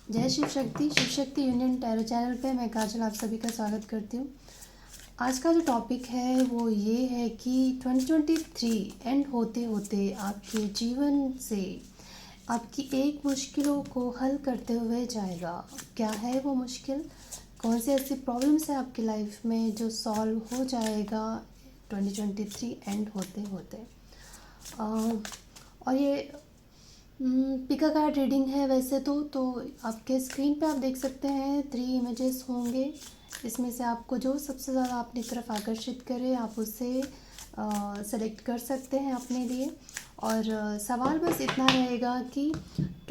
Shiv Shakti union tarot channel पे मैं काजल आप सभी का स्वागत करती हूँ। आज का जो टॉपिक है वो ये है कि 2023 एंड होते होते आपके जीवन से आपकी एक मुश्किलों को हल करते हुए जाएगा। क्या है वो मुश्किल? कौन सी ऐसी प्रॉब्लम्स है आपकी लाइफ में जो सॉल्व हो जाएगा 2023 एंड होते होते। और ये पिका कार्ड रीडिंग है वैसे तो आपके स्क्रीन पे आप देख सकते हैं 3 इमेजेस होंगे। इसमें से आपको जो सबसे ज़्यादा अपनी तरफ आकर्षित करे आप उसे सेलेक्ट कर सकते हैं अपने लिए। और सवाल बस इतना रहेगा कि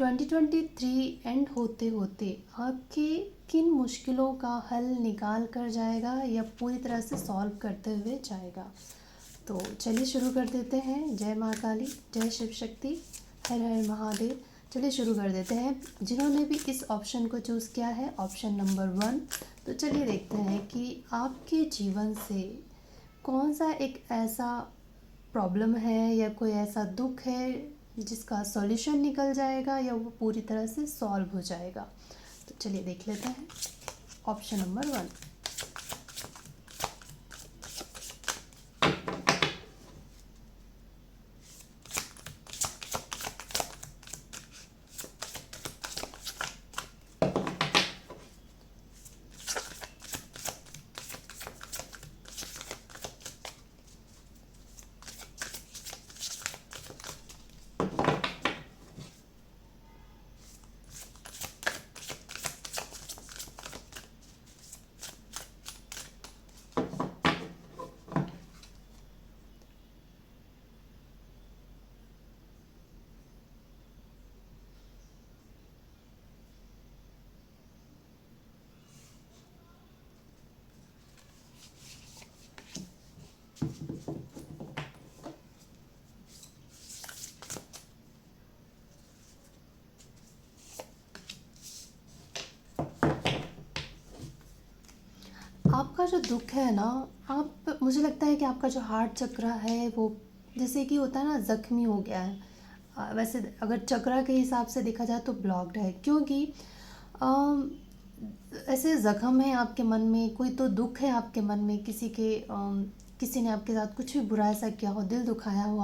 2023 एंड होते होते आपके किन मुश्किलों का हल निकाल कर जाएगा या पूरी तरह से सॉल्व करते हुए जाएगा। तो चलिए शुरू कर देते हैं। जय माँ काली, जय शिव शक्ति, हर हर महादेव। चलिए शुरू कर देते हैं। जिन्होंने भी इस ऑप्शन को चूज़ किया है, ऑप्शन नंबर 1, तो चलिए देखते हैं कि आपके जीवन से कौन सा एक ऐसा प्रॉब्लम है या कोई ऐसा दुख है जिसका सॉल्यूशन निकल जाएगा या वो पूरी तरह से सॉल्व हो जाएगा। तो चलिए देख लेते हैं। Option number 1। आपका जो दुख है ना, आप मुझे लगता है कि आपका जो हार्ट चक्र है वो जैसे कि होता है ना, ज़ख्मी हो गया है। वैसे अगर चक्र के हिसाब से देखा जाए तो ब्लॉक्ड है, क्योंकि अम, ऐसे ज़ख्म है आपके मन में, कोई तो दुख है आपके मन में, किसी ने आपके साथ कुछ भी बुरा ऐसा किया हो, दिल दुखाया हो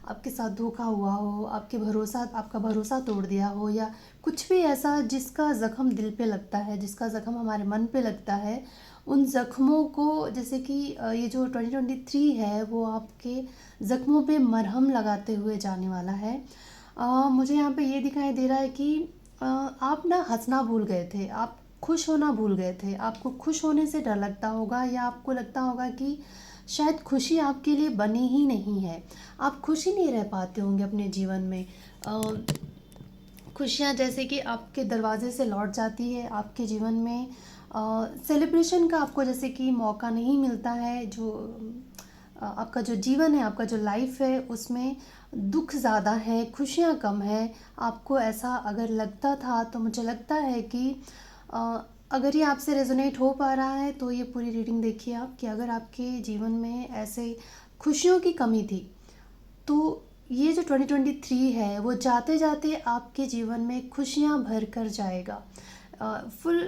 आपके साथ धोखा हुआ हो, आपका भरोसा तोड़ दिया हो, या कुछ भी ऐसा जिसका ज़ख्म दिल पे लगता है, जिसका ज़ख्म हमारे मन पे लगता है। उन ज़ख्मों को जैसे कि ये जो 2023 है वो आपके ज़ख्मों पे मरहम लगाते हुए जाने वाला है। मुझे यहाँ पे ये दिखाई दे रहा है कि आप ना हंसना भूल गए थे, आप खुश होना भूल गए थे। आपको खुश होने से डर लगता होगा या आपको लगता होगा कि शायद खुशी आपके लिए बनी ही नहीं है। आप खुश ही नहीं रह पाते होंगे अपने जीवन में। खुशियाँ जैसे कि आपके दरवाजे से लौट जाती है आपके जीवन में। सेलिब्रेशन का आपको जैसे कि मौका नहीं मिलता है। जो आपका जो जीवन है, आपका जो लाइफ है, उसमें दुख ज़्यादा है, खुशियाँ कम है। आपको ऐसा अगर लगता था तो मुझे लगता है कि अगर ये आपसे रेजोनेट हो पा रहा है तो ये पूरी रीडिंग देखिए आप, कि अगर आपके जीवन में ऐसे खुशियों की कमी थी तो ये जो 2023 है वो जाते जाते आपके जीवन में खुशियाँ भर कर जाएगा। फुल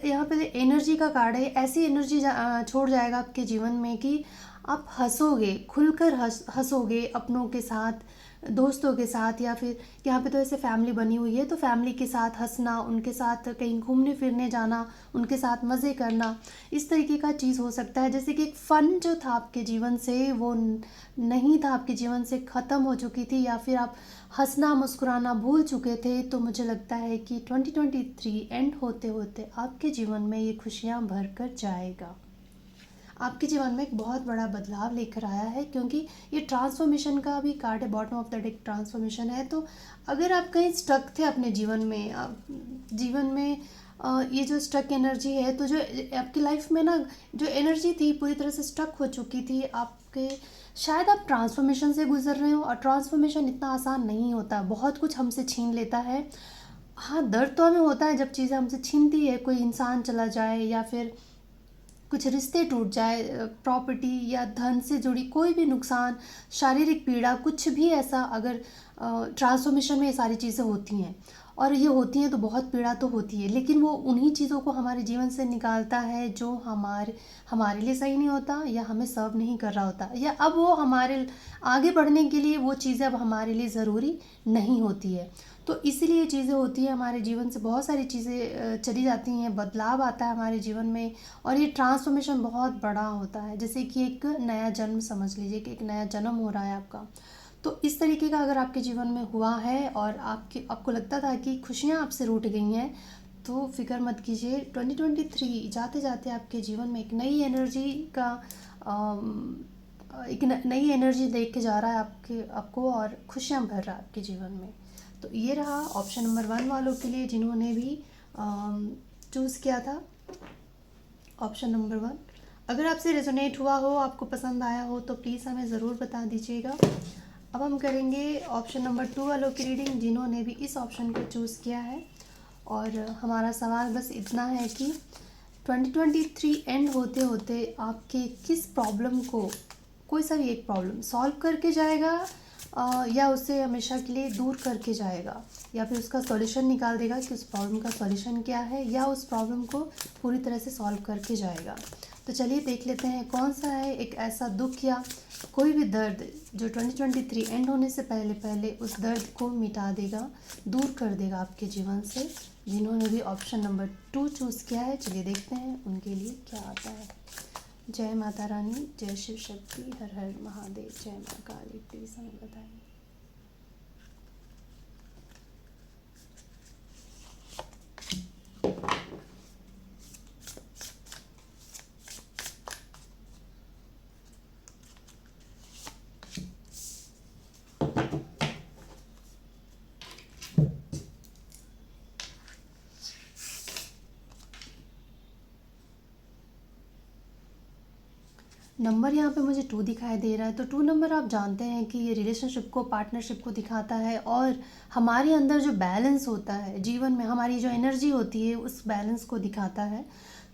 यहाँ पे एनर्जी का कार्ड है। ऐसी एनर्जी छोड़ जाएगा आपके जीवन में कि आप हंसोगे, खुलकर हंसोगे अपनों के साथ, दोस्तों के साथ, या फिर यहाँ पे तो ऐसे फैमिली बनी हुई है तो फैमिली के साथ हंसना, उनके साथ कहीं घूमने फिरने जाना, उनके साथ मज़े करना, इस तरीके का चीज़ हो सकता है। जैसे कि एक फ़न जो था आपके जीवन से वो नहीं था, आपके जीवन से ख़त्म हो चुकी थी, या फिर आप हंसना मुस्कुराना भूल चुके थे। तो मुझे लगता है कि 2023 एंड होते होते आपके जीवन में ये खुशियाँ भर कर जाएगा। आपके जीवन में एक बहुत बड़ा बदलाव लेकर आया है, क्योंकि ये ट्रांसफॉर्मेशन का भी कार्ड है। Bottom of the deck transformation है। तो अगर आप कहीं स्टक थे अपने जीवन में, जीवन में ये जो स्टक एनर्जी है, तो जो आपकी लाइफ में ना जो एनर्जी थी पूरी तरह से स्टक हो चुकी थी आपके, शायद आप ट्रांसफॉर्मेशन से गुजर रहे हो। और ट्रांसफॉर्मेशन इतना आसान नहीं होता, बहुत कुछ हमसे छीन लेता है। हाँ, दर्द तो हमें होता है जब चीज़ें हमसे छीनती है, कोई इंसान चला जाए या फिर कुछ रिश्ते टूट जाए, प्रॉपर्टी या धन से जुड़ी कोई भी नुकसान, शारीरिक पीड़ा, कुछ भी ऐसा, अगर ट्रांसफॉर्मेशन में ये सारी चीज़ें होती हैं। और ये होती हैं तो बहुत पीड़ा तो होती है, लेकिन वो उन्हीं चीज़ों को हमारे जीवन से निकालता है जो हमारे हमारे लिए सही नहीं होता या हमें सर्व नहीं कर रहा होता, या अब वो हमारे आगे बढ़ने के लिए वो चीज़ें अब हमारे लिए ज़रूरी नहीं होती है। तो इसीलिए चीज़ें होती हैं हमारे जीवन से, बहुत सारी चीज़ें चली जाती हैं, बदलाव आता है हमारे जीवन में, और ये ट्रांसफॉर्मेशन बहुत बड़ा होता है, जैसे कि एक नया जन्म समझ लीजिए कि एक नया जन्म हो रहा है आपका। तो इस तरीके का अगर आपके जीवन में हुआ है और आपको लगता था कि खुशियाँ आपसे रूठ गई हैं, तो फिक्र मत कीजिए। 2023 जाते जाते आपके जीवन में एक नई एनर्जी का एक नई एनर्जी देख के जा रहा है आपको, और खुशियाँ भर रहा है आपके जीवन में। तो ये रहा ऑप्शन नंबर 1 वालों के लिए जिन्होंने भी चूज़ किया था ऑप्शन नंबर 1। अगर आपसे रेजोनेट हुआ हो, आपको पसंद आया हो, तो प्लीज़ हमें ज़रूर बता दीजिएगा। अब हम करेंगे ऑप्शन नंबर 2 वालों की रीडिंग जिन्होंने भी इस ऑप्शन को चूज़ किया है। और हमारा सवाल बस इतना है कि 2023 एंड होते होते आपके किस प्रॉब्लम को, कोई सा भी एक प्रॉब्लम सॉल्व करके जाएगा, या उसे हमेशा के लिए दूर करके जाएगा, या फिर उसका सॉल्यूशन निकाल देगा कि उस प्रॉब्लम का सॉल्यूशन क्या है, या उस प्रॉब्लम को पूरी तरह से सॉल्व करके जाएगा। तो चलिए देख लेते हैं कौन सा है एक ऐसा दुख या कोई भी दर्द जो 2023 एंड होने से पहले पहले उस दर्द को मिटा देगा, दूर कर देगा आपके जीवन से, जिन्होंने भी ऑप्शन नंबर 2 चूज़ किया है। चलिए देखते हैं उनके लिए क्या आता है। जय माता रानी, जय शिव शक्ति, हर हर महादेव, जय माँ काली। प्लीज़ हमें बताइए। नंबर यहाँ पे मुझे 2 दिखाई दे रहा है, तो 2 नंबर आप जानते हैं कि ये रिलेशनशिप को, पार्टनरशिप को दिखाता है, और हमारे अंदर जो बैलेंस होता है जीवन में, हमारी जो एनर्जी होती है उस बैलेंस को दिखाता है।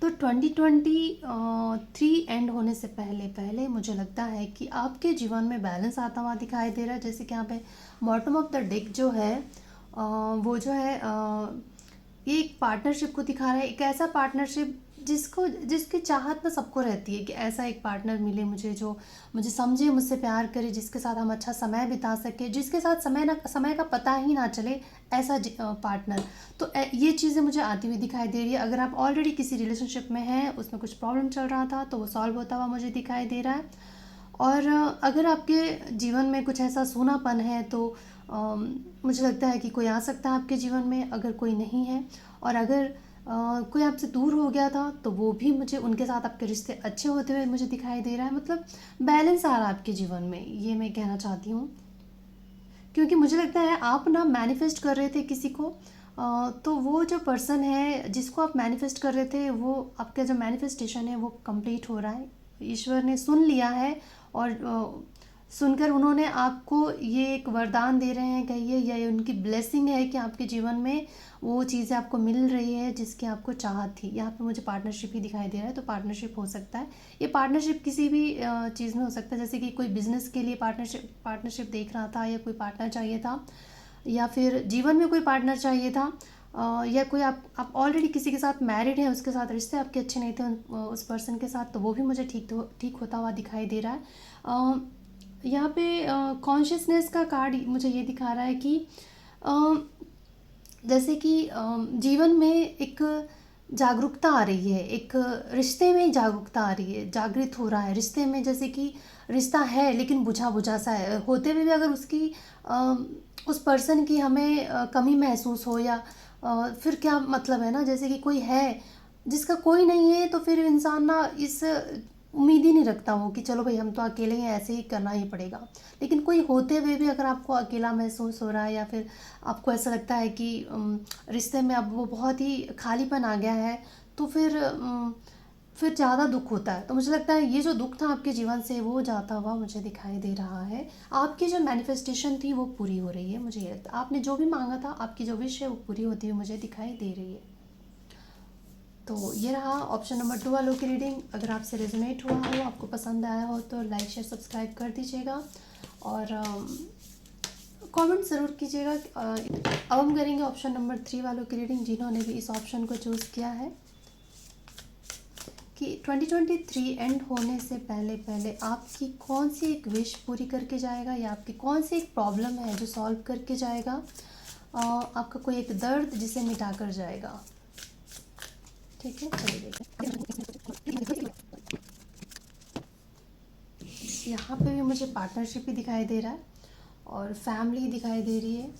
तो 2023 एंड होने से पहले पहले मुझे लगता है कि आपके जीवन में बैलेंस आता हुआ दिखाई दे रहा है। जैसे कि यहाँ पे बॉटम ऑफ द डेक जो है, वो जो है ये एक पार्टनरशिप को दिखा रहा है, एक ऐसा पार्टनरशिप जिसकी चाहत ना सबको रहती है कि ऐसा एक पार्टनर मिले मुझे जो मुझे समझे, मुझसे प्यार करे, जिसके साथ हम अच्छा समय बिता सके, जिसके साथ समय का पता ही ना चले, ऐसा पार्टनर। तो ये चीज़ें मुझे आती हुई दिखाई दे रही है। अगर आप ऑलरेडी किसी रिलेशनशिप में हैं, उसमें कुछ प्रॉब्लम चल रहा था, तो वो सॉल्व होता हुआ मुझे दिखाई दे रहा है। और अगर आपके जीवन में कुछ ऐसा सूनापन है, तो मुझे लगता है कि कोई आ सकता है आपके जीवन में, अगर कोई नहीं है। और अगर कोई आपसे दूर हो गया था, तो वो भी मुझे, उनके साथ आपके रिश्ते अच्छे होते हुए मुझे दिखाई दे रहा है। मतलब बैलेंस आ रहा है आपके जीवन में, ये मैं कहना चाहती हूँ। क्योंकि मुझे लगता है आप ना मैनिफेस्ट कर रहे थे किसी को, तो वो जो पर्सन है जिसको आप मैनिफेस्ट कर रहे थे, वो आपका जो मैनिफेस्टेशन है वो कंप्लीट हो रहा है। ईश्वर ने सुन लिया है, और सुनकर उन्होंने आपको ये एक वरदान दे रहे हैं, कहिए, या ये उनकी ब्लेसिंग है कि आपके जीवन में वो चीज़ें आपको मिल रही है जिसकी आपको चाहत थी। यहाँ पे मुझे पार्टनरशिप ही दिखाई दे रहा है, तो पार्टनरशिप हो सकता है। ये पार्टनरशिप किसी भी चीज़ में हो सकता है, जैसे कि कोई बिजनेस के लिए पार्टनरशिप देख रहा था, या कोई पार्टनर चाहिए था, या फिर जीवन में कोई पार्टनर चाहिए था, या कोई आप ऑलरेडी किसी के साथ मैरिड है, उसके साथ रिश्ते आपके अच्छे नहीं थे उस पर्सन के साथ, तो वो भी मुझे ठीक होता हुआ दिखाई दे रहा है। यहाँ पे कॉन्शियसनेस का कार्ड मुझे ये दिखा रहा है कि जैसे कि जीवन में एक जागरूकता आ रही है, एक रिश्ते में जागरूकता आ रही है, जागृत हो रहा है रिश्ते में। जैसे कि रिश्ता है लेकिन बुझा बुझा सा है, होते हुए भी अगर उसकी उस पर्सन की हमें कमी महसूस हो, या फिर क्या मतलब है ना, जैसे कि कोई है जिसका कोई नहीं है, तो फिर इंसान ना इस उम्मीद ही नहीं रखता हो कि चलो भाई हम तो अकेले हैं, ऐसे ही करना ही पड़ेगा। लेकिन कोई होते हुए भी अगर आपको अकेला महसूस हो रहा है, या फिर आपको ऐसा लगता है कि रिश्ते में अब वो बहुत ही खालीपन आ गया है, तो फिर ज़्यादा दुख होता है। तो मुझे लगता है ये जो दुख था आपके जीवन से, वो जाता हुआ मुझे दिखाई दे रहा है। आपकी जो मैनिफेस्टेशन थी वो पूरी हो रही है, मुझे ये लगता है। आपने जो भी मांगा था, आपकी जो विश है वो पूरी होती हुई मुझे दिखाई दे रही है। तो ये रहा ऑप्शन नंबर 2 वालों की रीडिंग। अगर आपसे रेजोनेट हुआ हो, आपको पसंद आया हो, तो लाइक शेयर सब्सक्राइब कर दीजिएगा, और कमेंट ज़रूर कीजिएगा। अब हम करेंगे ऑप्शन नंबर 3 वालों की रीडिंग, जिन्होंने भी इस ऑप्शन को चूज़ किया है कि 2023 एंड होने से पहले पहले आपकी कौन सी एक विश पूरी करके जाएगा, या आपकी कौन सी एक प्रॉब्लम है जो सॉल्व करके जाएगा, आपका कोई एक दर्द जिसे मिटा कर जाएगा। ठीक है, चलिए देखते हैं। यहाँ पे भी मुझे पार्टनरशिप ही दिखाई दे रहा है और फैमिली दिखाई दे रही है।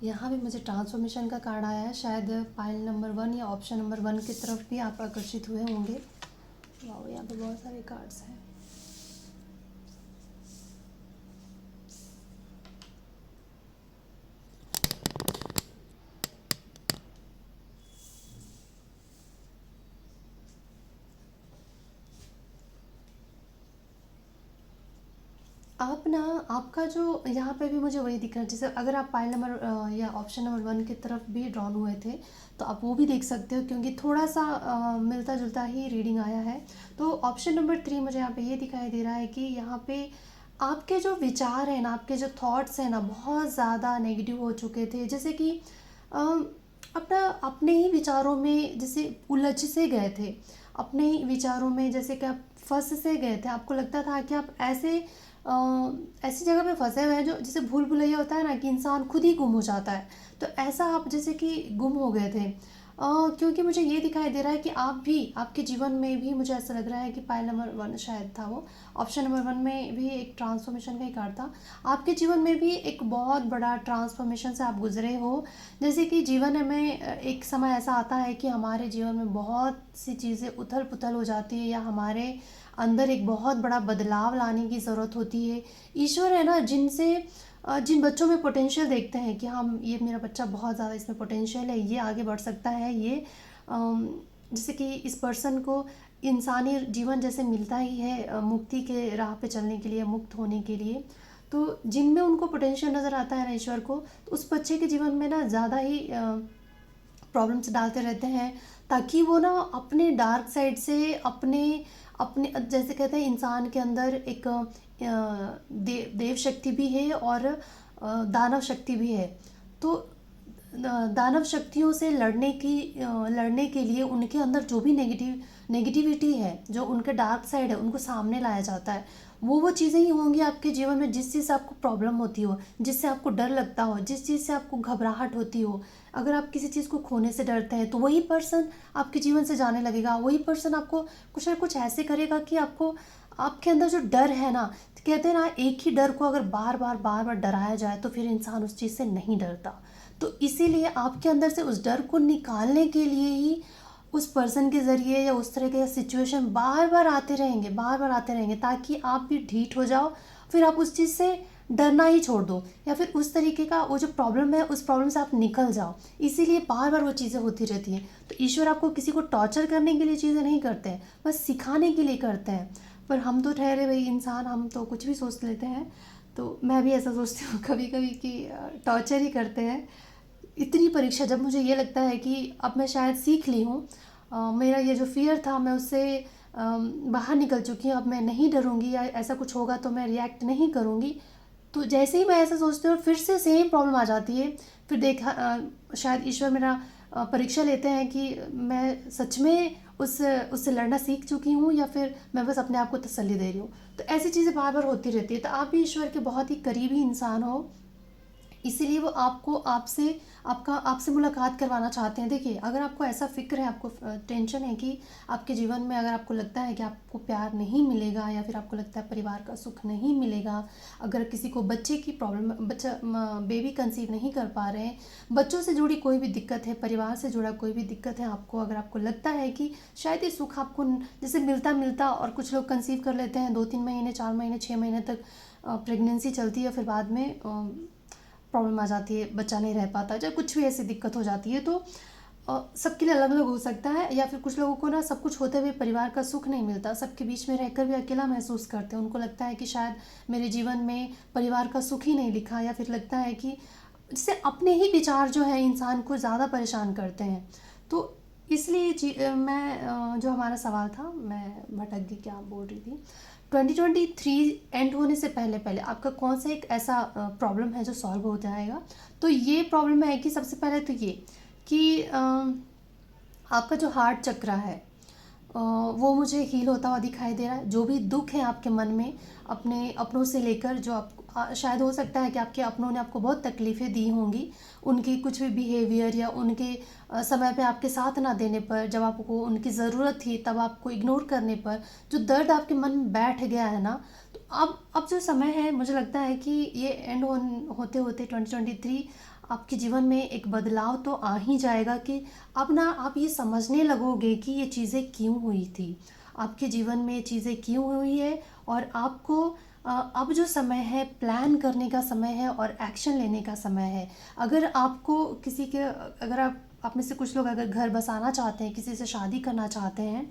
यहाँ भी मुझे ट्रांसफॉर्मेशन का कार्ड आया है। शायद पाइल नंबर 1 या ऑप्शन नंबर 1 की तरफ भी आप आकर्षित हुए होंगे। वाह, यहाँ पे बहुत सारे कार्ड्स हैं। आप ना, आपका जो यहाँ पे भी मुझे वही दिख रहा है, जैसे अगर आप पाइल नंबर या ऑप्शन नंबर 1 की तरफ भी ड्रॉन हुए थे तो आप वो भी देख सकते हो, क्योंकि थोड़ा सा मिलता जुलता ही रीडिंग आया है। तो ऑप्शन नंबर 3 मुझे यहाँ पे ये दिखाई दे रहा है कि यहाँ पे आपके जो विचार हैं ना, आपके जो थॉट्स हैं ना, बहुत ज़्यादा नेगेटिव हो चुके थे। जैसे कि अपना अपने ही विचारों में जैसे उलझ से गए थे, अपने ही विचारों में जैसे कि आप फंस से गए थे। आपको लगता था कि आप ऐसी जगह पे फंसे हुए हैं जो जैसे भूल भुलैया होता है ना, कि इंसान खुद ही गुम हो जाता है। तो ऐसा आप जैसे कि गुम हो गए थे। क्योंकि मुझे ये दिखाई दे रहा है कि आप भी, आपके जीवन में भी, मुझे ऐसा लग रहा है कि पाइल नंबर 1 शायद था वो, ऑप्शन नंबर 1 में भी एक ट्रांसफॉर्मेशन का ही कार्ड था। आपके जीवन में भी एक बहुत बड़ा ट्रांसफॉर्मेशन से आप गुजरे हो। जैसे कि जीवन में एक समय ऐसा आता है कि हमारे जीवन में बहुत सी चीज़ें उथल पुथल हो जाती है, या हमारे अंदर एक बहुत बड़ा बदलाव लाने की ज़रूरत होती है। ईश्वर है ना, जिन बच्चों में पोटेंशियल देखते हैं कि हम, ये मेरा बच्चा बहुत ज़्यादा इसमें पोटेंशियल है, ये आगे बढ़ सकता है, ये जैसे कि इस पर्सन को इंसानी जीवन जैसे मिलता ही है मुक्ति के राह पे चलने के लिए, मुक्त होने के लिए। तो जिनमें उनको पोटेंशियल नज़र आता है ना ईश्वर को, तो उस बच्चे के जीवन में ना ज़्यादा ही प्रॉब्लम्स डालते रहते हैं, ताकि वो ना अपने डार्क साइड से, अपने अपने जैसे कहते हैं इंसान के अंदर एक देव शक्ति भी है और दानव शक्ति भी है। तो दानव शक्तियों से लड़ने के लिए उनके अंदर जो भी नेगेटिविटी है, जो उनके डार्क साइड है, उनको सामने लाया जाता है। वो चीज़ें ही होंगी आपके जीवन में जिस चीज़ से आपको प्रॉब्लम होती हो, जिससे आपको डर लगता हो, जिस चीज़ से आपको घबराहट होती हो। अगर आप किसी चीज़ को खोने से डरते हैं तो वही पर्सन आपके जीवन से जाने लगेगा। वही पर्सन आपको कुछ ना कुछ ऐसे करेगा कि आपको, आपके अंदर जो डर है ना, कहते हैं ना, एक ही डर को अगर बार बार डराया जाए तो फिर इंसान उस चीज़ से नहीं डरता। तो इसीलिए आपके अंदर से उस डर को निकालने के लिए ही उस पर्सन के ज़रिए या उस तरह के सिचुएशन बार बार आते रहेंगे, ताकि आप भी ढीठ हो जाओ, फिर आप उस चीज़ से डरना ही छोड़ दो, या फिर उस तरीके का वो जो प्रॉब्लम है उस प्रॉब्लम से आप निकल जाओ। इसीलिए बार बार वो चीज़ें होती रहती हैं। तो ईश्वर आपको किसी को टॉर्चर करने के लिए चीज़ें नहीं करते हैं, बस सिखाने के लिए करते हैं। पर हम तो ठहरे भाई इंसान, हम तो कुछ भी सोच लेते हैं। तो मैं भी ऐसा सोचती हूँ कभी कभी कि टॉर्चर ही करते हैं। इतनी परीक्षा, जब मुझे ये लगता है कि अब मैं शायद सीख ली हूँ, मेरा ये जो फ़ियर था मैं उससे बाहर निकल चुकी हूँ, अब मैं नहीं डरूँगी, या ऐसा कुछ होगा तो मैं रिएक्ट नहीं करूँगी। तो जैसे ही मैं ऐसा सोचती हूँ फिर से सेम प्रॉब्लम आ जाती है। फिर देखा शायद ईश्वर मेरा परीक्षा लेते हैं कि मैं सच में उससे लड़ना सीख चुकी हूँ, या फिर मैं बस अपने आप को तसल्ली दे रही हूँ। तो ऐसी चीज़ें बार बार होती रहती है। तो आप भी ईश्वर के बहुत ही करीबी इंसान हो, इसीलिए वो आपसे मुलाकात करवाना चाहते हैं। देखिए, अगर आपको ऐसा फ़िक्र है, आपको टेंशन है कि आपके जीवन में अगर आपको लगता है कि आपको प्यार नहीं मिलेगा, या फिर आपको लगता है परिवार का सुख नहीं मिलेगा, अगर किसी को बच्चे की प्रॉब्लम, बेबी कंसीव नहीं कर पा रहे हैं, बच्चों से जुड़ी कोई भी दिक्कत है, परिवार से जुड़ा कोई भी दिक्कत है आपको, अगर आपको लगता है कि शायद ये सुख आपको जैसे मिलता, और कुछ लोग कंसीव कर लेते हैं 2-3 महीने, 4 महीने, 6 महीने तक प्रेगनेंसी चलती है, फिर बाद में प्रॉब्लम आ जाती है, बच्चा नहीं रह पाता, चाहे कुछ भी ऐसी दिक्कत हो जाती है। तो सबके लिए अलग अलग हो सकता है। या फिर कुछ लोगों को ना सब कुछ होते हुए परिवार का सुख नहीं मिलता, सबके बीच में रहकर भी अकेला महसूस करते हैं। उनको लगता है कि शायद मेरे जीवन में परिवार का सुख ही नहीं लिखा, या फिर लगता है कि जैसे अपने ही विचार जो है इंसान को ज़्यादा परेशान करते हैं। तो इसलिए मैं जो हमारा सवाल था, मैं भटक गई, क्या बोल रही थी। 2023 एंड होने से पहले पहले आपका कौन सा एक ऐसा प्रॉब्लम है जो सॉल्व हो जाएगा। तो ये प्रॉब्लम है कि सबसे पहले तो ये कि आपका जो हार्ट चक्र है वो मुझे हील होता हुआ दिखाई दे रहा है। जो भी दुख है आपके मन में अपने अपनों से लेकर, जो आप शायद हो सकता है कि आपके अपनों ने आपको बहुत तकलीफ़ें दी होंगी, उनकी कुछ भी बिहेवियर या उनके समय पे आपके साथ ना देने पर, जब आपको उनकी ज़रूरत थी तब आपको इग्नोर करने पर जो दर्द आपके मन में बैठ गया है ना, तो अब जो समय है मुझे लगता है कि ये एंड होते होते 2023 आपके जीवन में एक बदलाव तो आ ही जाएगा कि अब ना आप ये समझने लगोगे कि ये चीज़ें क्यों हुई थी, आपके जीवन में ये चीज़ें क्यों हुई है। और आपको अब जो समय है प्लान करने का समय है और एक्शन लेने का समय है। अगर आपको किसी के अगर आप में से कुछ लोग अगर घर बसाना चाहते हैं, किसी से शादी करना चाहते हैं,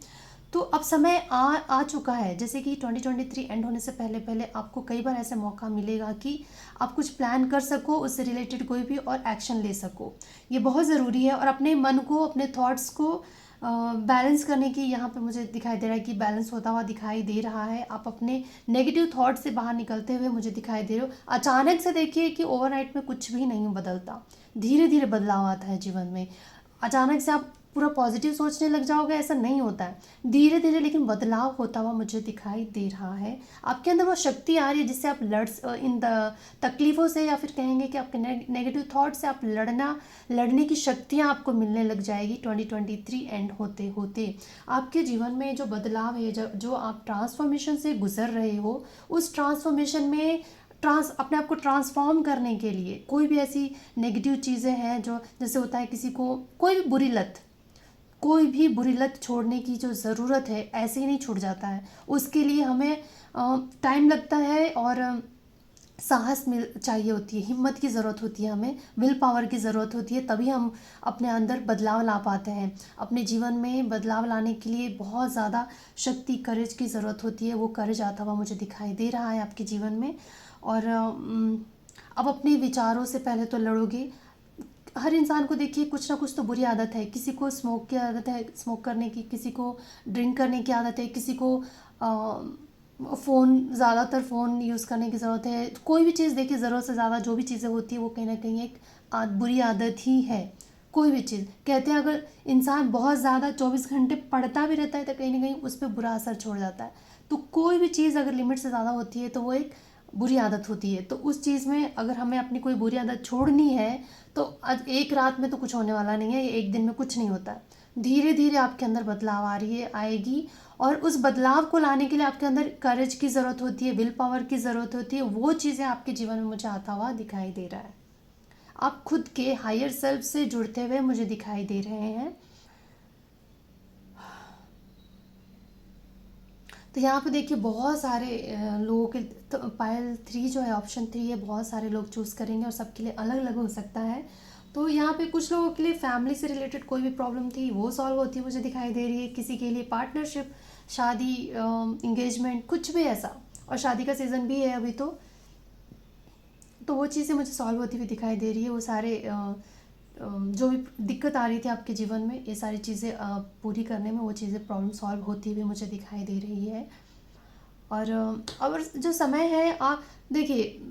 तो अब समय आ चुका है। जैसे कि 2023 एंड होने से पहले पहले आपको कई बार ऐसा मौका मिलेगा कि आप कुछ प्लान कर सको, उससे रिलेटेड कोई भी और एक्शन ले सको। ये बहुत ज़रूरी है। और अपने मन को, अपने थॉट्स को बैलेंस करने की यहाँ पे मुझे दिखाई दे रहा है कि बैलेंस होता हुआ दिखाई दे रहा है। आप अपने नेगेटिव थॉट से बाहर निकलते हुए मुझे दिखाई दे रहे हो। अचानक से देखिए कि ओवरनाइट में कुछ भी नहीं बदलता, धीरे धीरे बदलाव आता है जीवन में। अचानक से आप पूरा पॉजिटिव सोचने लग जाओगे, ऐसा नहीं होता है, धीरे धीरे लेकिन बदलाव होता हुआ मुझे दिखाई दे रहा है। आपके अंदर वो शक्ति आ रही है जिससे आप इन तकलीफ़ों से, या फिर कहेंगे कि आपके नेगेटिव थॉट से आप लड़ने की शक्तियाँ आपको मिलने लग जाएगी 2023 एंड होते होते। आपके जीवन में जो बदलाव है, जो आप ट्रांसफॉर्मेशन से गुजर रहे हो, उस ट्रांसफॉर्मेशन में अपने आप को ट्रांसफॉर्म करने के लिए कोई भी ऐसी नेगेटिव चीज़ें हैं जो, जैसे होता है किसी को कोई भी बुरी लत छोड़ने की जो ज़रूरत है ऐसे ही नहीं छूट जाता है। उसके लिए हमें टाइम लगता है और साहस चाहिए होती है, हिम्मत की ज़रूरत होती है, हमें विल पावर की ज़रूरत होती है, तभी हम अपने अंदर बदलाव ला पाते हैं। अपने जीवन में बदलाव लाने के लिए बहुत ज़्यादा शक्ति, करेज की ज़रूरत होती है। वो करेज आता हुआ मुझे दिखाई दे रहा है आपके जीवन में। और अब अपने विचारों से पहले तो लड़ोगे। हर इंसान को देखिए कुछ ना कुछ तो बुरी आदत है। किसी को स्मोक की आदत है, स्मोक करने की, किसी को ड्रिंक करने की आदत है, किसी को ज़्यादातर फ़ोन यूज़ करने की ज़रूरत है। कोई भी चीज़ देखिए, ज़रूरत से ज़्यादा जो भी चीज़ें होती है वो कहीं ना कहीं एक बुरी आदत ही है। कोई भी चीज़ कहते हैं, अगर इंसान बहुत ज़्यादा 24 घंटे पढ़ता भी रहता है तो कहीं ना कहीं उस पर बुरा असर छोड़ जाता है। तो कोई भी चीज़ अगर लिमिट से ज़्यादा होती है तो वो एक बुरी आदत होती है। तो उस चीज़ में अगर हमें अपनी कोई बुरी आदत छोड़नी है तो आज एक रात में तो कुछ होने वाला नहीं है, ये एक दिन में कुछ नहीं होता है। धीरे धीरे आपके अंदर बदलाव आ रही है, आएगी। और उस बदलाव को लाने के लिए आपके अंदर करेज की ज़रूरत होती है, विल पावर की ज़रूरत होती है। वो चीज़ें आपके जीवन में मुझे आता हुआ दिखाई दे रहा है। आप खुद के हायर सेल्फ से जुड़ते हुए मुझे दिखाई दे रहे हैं। तो यहाँ पे देखिए बहुत सारे लोगों के, तो पायल 3 जो है, ऑप्शन 3 है, बहुत सारे लोग चूज़ करेंगे और सबके लिए अलग अलग हो सकता है। तो यहाँ पे कुछ लोगों के लिए फैमिली से रिलेटेड कोई भी प्रॉब्लम थी वो सॉल्व होती है मुझे दिखाई दे रही है। किसी के लिए पार्टनरशिप, शादी, इंगेजमेंट, कुछ भी ऐसा, और शादी का सीज़न भी है अभी, तो वो चीज़ें मुझे सॉल्व होती हुई दिखाई दे रही है। वो सारे जो भी दिक्कत आ रही थी आपके जीवन में, ये सारी चीज़ें पूरी करने में वो चीज़ें प्रॉब्लम सॉल्व होती हुई मुझे दिखाई दे रही है। और जो समय है, आप देखिए,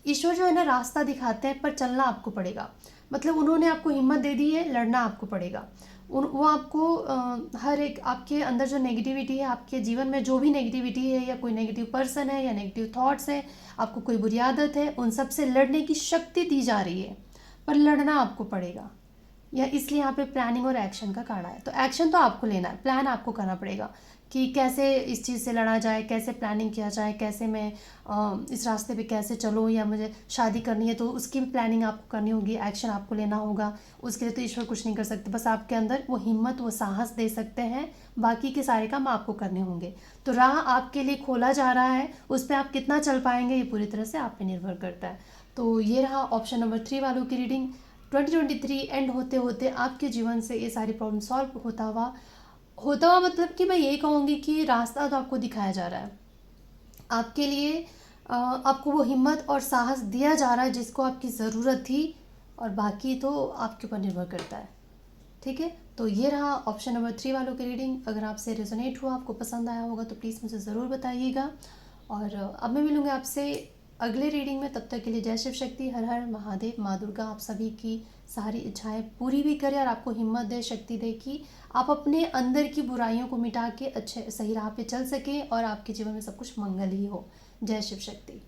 ईश्वर जो है ना रास्ता दिखाते हैं, पर चलना आपको पड़ेगा। मतलब उन्होंने आपको हिम्मत दे दी है, लड़ना आपको पड़ेगा। वो आपको हर एक आपके अंदर जो नेगेटिविटी है, आपके जीवन में जो भी नेगेटिविटी है, या कोई नेगेटिव पर्सन है, या नेगेटिव थॉट्स है, आपको कोई बुरी आदत है, उन सब से लड़ने की शक्ति दी जा रही है, पर लड़ना आपको पड़ेगा। या इसलिए यहाँ पे प्लानिंग और एक्शन का कार्ड है। तो एक्शन तो आपको लेना है, प्लान आपको करना पड़ेगा कि कैसे इस चीज़ से लड़ा जाए, कैसे प्लानिंग किया जाए, कैसे मैं इस रास्ते पे कैसे चलूँ, या मुझे शादी करनी है तो उसकी भी प्लानिंग आपको करनी होगी, एक्शन आपको लेना होगा। उसके लिए तो ईश्वर कुछ नहीं कर सकते, बस आपके अंदर वो हिम्मत, वो साहस दे सकते हैं। बाकी के सारे काम आपको करने होंगे। तो राह आपके लिए खोला जा रहा है, उस पर आप कितना चल पाएंगे ये पूरी तरह से आप पे निर्भर करता है। तो ये रहा ऑप्शन नंबर 3 वालों की रीडिंग। 2023 एंड होते होते आपके जीवन से ये सारी प्रॉब्लम सॉल्व होता हुआ मतलब कि मैं ये कहूँगी कि रास्ता तो आपको दिखाया जा रहा है आपके लिए। आपको वो हिम्मत और साहस दिया जा रहा है जिसको आपकी ज़रूरत थी, और बाकी तो आपके ऊपर निर्भर करता है। ठीक है, तो ये रहा ऑप्शन नंबर 3 वालों की रीडिंग। अगर आपसे रेजोनेट हुआ, आपको पसंद आया होगा तो प्लीज़ मुझे ज़रूर बताइएगा। और अब मैं मिलूँगी आपसे अगले रीडिंग में। तब तक के लिए जय शिव शक्ति, हर हर महादेव। माँ दुर्गा आप सभी की सारी इच्छाएं पूरी भी करे और आपको हिम्मत दे, शक्ति दे कि आप अपने अंदर की बुराइयों को मिटा के अच्छे सही राह पे चल सकें और आपके जीवन में सब कुछ मंगल ही हो। जय शिव शक्ति।